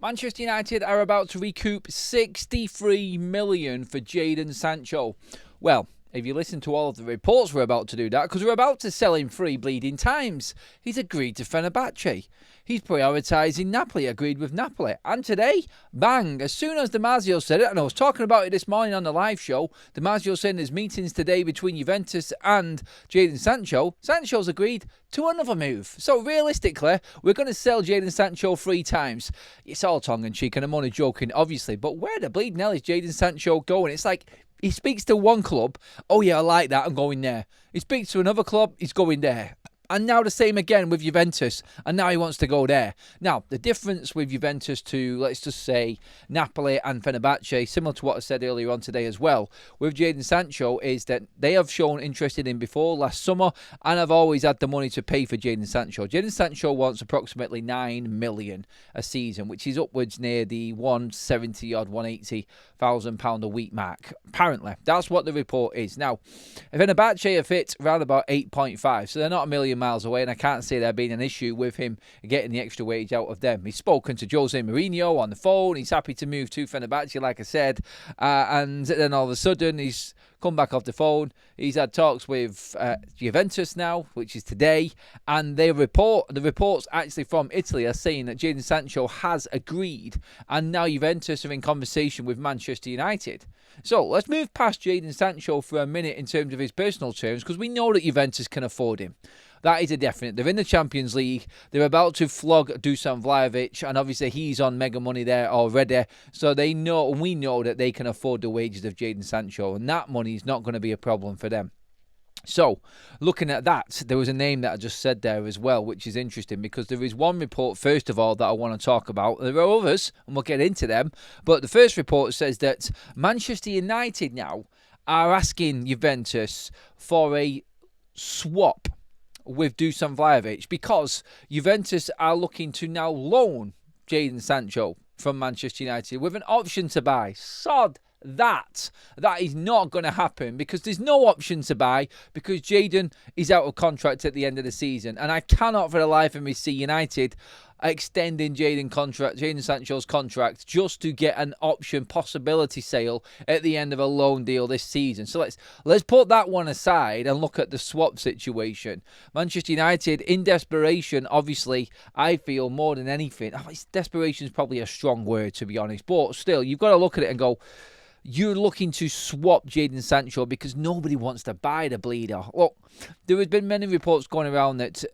Manchester United are about to recoup 63 million for Jadon Sancho. Well, if you listen to all of the reports, we're about to do that because we're about to sell him free bleeding times. He's agreed to Fenerbahce. He's prioritising Napoli, agreed with Napoli. And today, bang, as soon as Damasio said it, and I was talking about it this morning on the live show, Damasio saying there's meetings today between Juventus and Jadon Sancho. Sancho's agreed to another move. So realistically, we're going to sell Jadon Sancho 3 times. It's all tongue-in-cheek, and I'm only joking, obviously. But where the bleeding hell is Jadon Sancho going? It's like he speaks to one club, oh yeah, I like that, I'm going there. He speaks to another club, he's going there. And now the same again with Juventus, and now he wants to go there. Now, the difference with Juventus to, let's just say, Napoli and Fenerbahce, similar to what I said earlier on today as well, with Jadon Sancho, is that they have shown interest in him before last summer, and have always had the money to pay for Jadon Sancho. Jadon Sancho wants approximately 9 million a season, which is upwards near the 170-odd, 180,000 pound a week mark. Apparently, that's what the report is. Now, Fenerbahce are fit around about 8.5, so they're not a million miles away, and I can't see there being an issue with him getting the extra wage out of them. He's spoken to Jose Mourinho on the phone. He's happy to move to Fenerbahce, like I said, and then all of a sudden he's come back off the phone. He's had talks with Juventus now, which is today, and the reports actually from Italy are saying that Jadon Sancho has agreed, and now Juventus are in conversation with Manchester United. So let's move past Jadon Sancho for a minute in terms of his personal terms, because we know that Juventus can afford him. That is a definite. They're in the Champions League. They're about to flog Dusan Vlahovic, and obviously he's on mega money there already. So they know, and we know that they can afford the wages of Jadon Sancho, and that money is not going to be a problem for them. So, looking at that, there was a name that I just said there as well, which is interesting because there is one report, first of all, that I want to talk about. There are others, and we'll get into them. But the first report says that Manchester United now are asking Juventus for a swap with Dusan Vlahovic because Juventus are looking to now loan Jadon Sancho from Manchester United with an option to buy. Sod that is not going to happen because there's no option to buy because Jadon is out of contract at the end of the season, and I cannot for the life of me see United extending Jadon Sancho's contract just to get an option possibility sale at the end of a loan deal this season. So let's put that one aside and look at the swap situation. Manchester United, in desperation, obviously, I feel more than anything, desperation is probably a strong word to be honest, but still, you've got to look at it and go, you're looking to swap Jadon Sancho because nobody wants to buy the bleeder. Look, there has been many reports going around that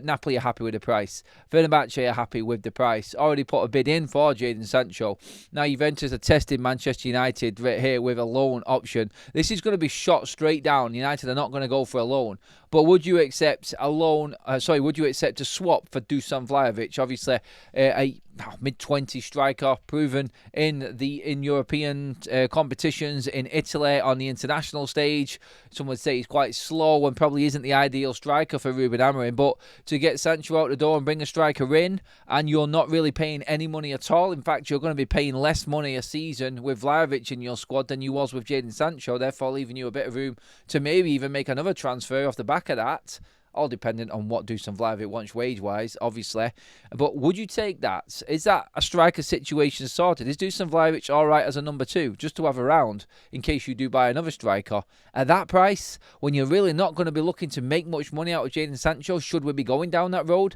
Napoli are happy with the price. Fenerbahce are happy with the price. Already put a bid in for Jadon Sancho. Now Juventus are testing Manchester United right here with a loan option. This is going to be shot straight down. United are not going to go for a loan. But would you accept a loan? Would you accept a swap for Dusan Vlahovic? Obviously, a mid-20 striker, proven in European competitions in Italy on the international stage. Some would say he's quite slow and probably isn't the ideal striker for Ruben Amorim. But to get Sancho out the door and bring a striker in, and you're not really paying any money at all. In fact, you're going to be paying less money a season with Vlahovic in your squad than you was with Jadon Sancho. Therefore, leaving you a bit of room to maybe even make another transfer off the back of that. All dependent on what Dusan Vlahovic wants wage-wise, obviously. But would you take that? Is that a striker situation sorted? Is Dusan Vlahovic all right as a number 2, just to have around in case you do buy another striker? At that price, when you're really not going to be looking to make much money out of Jadon Sancho, should we be going down that road?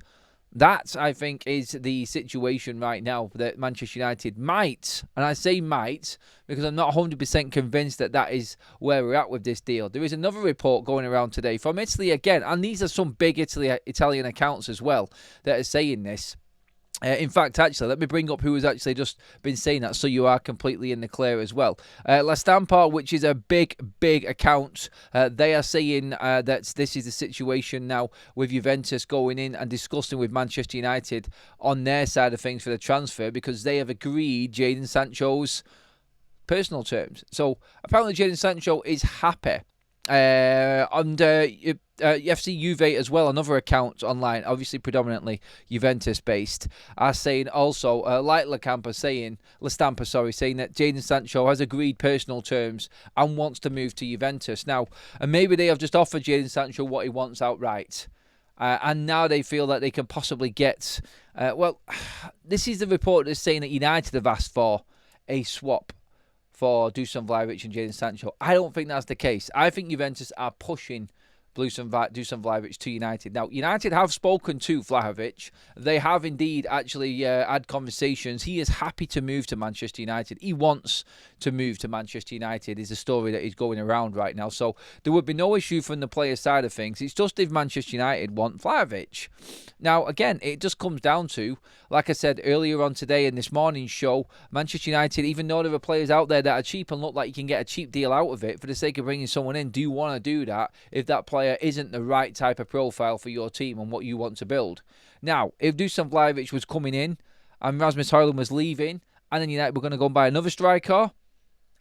That, I think, is the situation right now that Manchester United might, and I say might, because I'm not 100% convinced that that is where we're at with this deal. There is another report going around today from Italy again, and these are some big Italian accounts as well that are saying this. In fact, actually, let me bring up who has actually just been saying that so you are completely in the clear as well. La Stampa, which is a big account, they are saying that this is the situation now with Juventus going in and discussing with Manchester United on their side of things for the transfer because they have agreed Jadon Sancho's personal terms. So apparently Jadon Sancho is happy. FC Juve as well, another account online, obviously predominantly Juventus based, are saying also, like La Stampa saying that Jadon Sancho has agreed personal terms and wants to move to Juventus. Now, and maybe they have just offered Jadon Sancho what he wants outright. And now they feel that they can possibly get... well, this is the report that's saying that United have asked for a swap for Dusan Vlahovic and Jadon Sancho. I don't think that's the case. I think Juventus are pushing Dusan Vlahovic to United. Now, United have spoken to Vlahovic. They have indeed actually had conversations. He is happy to move to Manchester United. He wants to move to Manchester United is a story that is going around right now. So there would be no issue from the player side of things. It's just if Manchester United want Vlahovic. Now, again, it just comes down to, like I said earlier on today in this morning's show, Manchester United, even though there are players out there that are cheap and look like you can get a cheap deal out of it for the sake of bringing someone in, do you want to do that if that player isn't the right type of profile for your team and what you want to build? Now, if Dusan Vlahovic was coming in and Rasmus Højlund was leaving and then United were going to go and buy another striker,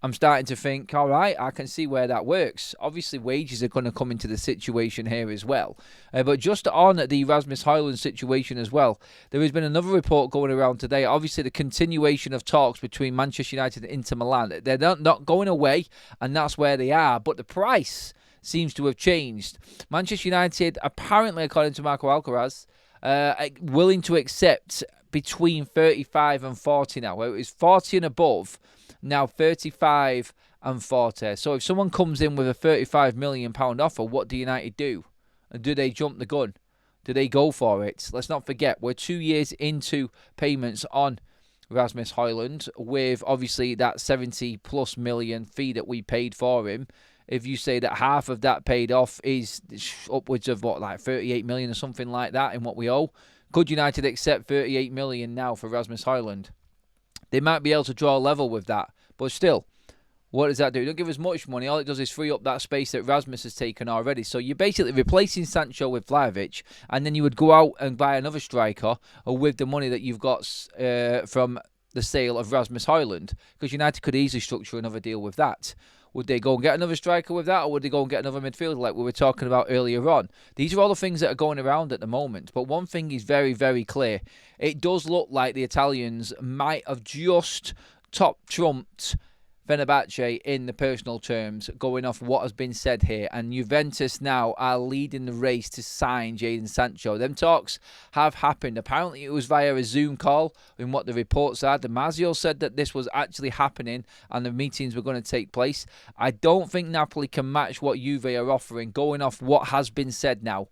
I'm starting to think, all right, I can see where that works. Obviously, wages are going to come into the situation here as well. But just on the Rasmus Højlund situation as well, there has been another report going around today. Obviously, the continuation of talks between Manchester United and Inter Milan. They're not going away, and that's where they are. But the price seems to have changed. Manchester United, apparently, according to Marco Alcaraz, willing to accept between 35 and 40 now. Where it was 40 and above, now 35 and 40. So if someone comes in with a £35 million offer, what do United do? Do they jump the gun? Do they go for it? Let's not forget, we're 2 years into payments on Rasmus Højlund with obviously that 70 plus million fee that we paid for him. If you say that half of that paid off is upwards of what, like 38 million or something like that in what we owe, could United accept 38 million now for Rasmus Højlund? They might be able to draw a level with that, but still, what does that do? It don't give us much money. All it does is free up that space that Rasmus has taken already. So you're basically replacing Sancho with Vlahovic, and then you would go out and buy another striker with the money that you've got from the sale of Rasmus Højlund, because United could easily structure another deal with that. Would they go and get another striker with that, or would they go and get another midfielder like we were talking about earlier on? These are all the things that are going around at the moment. But one thing is very, very clear. It does look like the Italians might have just top-trumped Fenerbahce in the personal terms, going off what has been said here. And Juventus now are leading the race to sign Jadon Sancho. Them talks have happened. Apparently it was via a Zoom call in what the reports are. Damasio said that this was actually happening and the meetings were going to take place. I don't think Napoli can match what Juve are offering, going off what has been said now.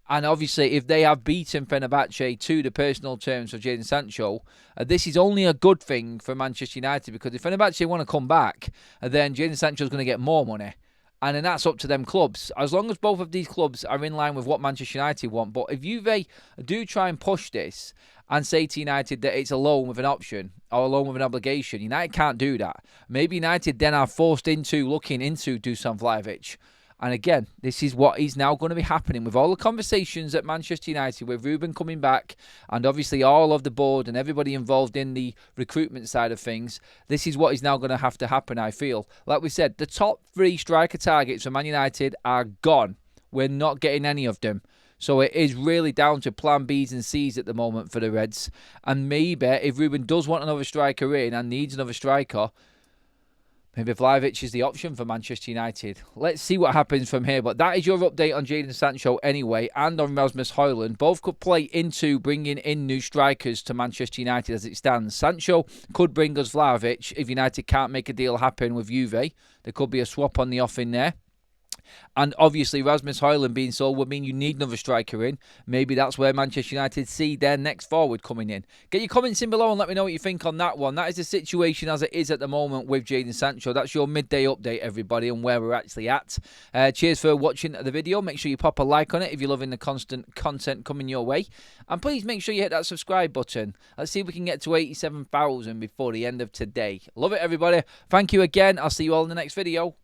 And obviously, if they have beaten Fenerbahce to the personal terms of Jadon Sancho, this is only a good thing for Manchester United, because if Fenerbahce want to come back, then Jadon Sancho is going to get more money. And then that's up to them clubs. As long as both of these clubs are in line with what Manchester United want. But if Juve do try and push this and say to United that it's a loan with an option or a loan with an obligation, United can't do that. Maybe United then are forced into looking into Dusan Vlahovic. And again, this is what is now going to be happening with all the conversations at Manchester United with Ruben coming back and obviously all of the board and everybody involved in the recruitment side of things. This is what is now going to have to happen, I feel. Like we said, the top 3 striker targets for Man United are gone. We're not getting any of them. So it is really down to plan Bs and Cs at the moment for the Reds. And maybe if Ruben does want another striker in and needs another striker, maybe Vlahovic is the option for Manchester United. Let's see what happens from here. But that is your update on Jadon Sancho anyway, and on Rasmus Højlund. Both could play into bringing in new strikers to Manchester United as it stands. Sancho could bring us Vlahovic if United can't make a deal happen with Juve. There could be a swap on the off in there. And obviously Rasmus Højlund being sold would mean you need another striker in. Maybe that's where Manchester United see their next forward coming in. Get your comments in below and let me know what you think on that one. That is the situation as it is at the moment with Jadon Sancho. That's your midday update, everybody, and where we're actually at. Cheers for watching the video. Make sure you pop a like on it if you're loving the constant content coming your way. And please make sure you hit that subscribe button. Let's see if we can get to 87,000 before the end of today. Love it, everybody. Thank you again. I'll see you all in the next video.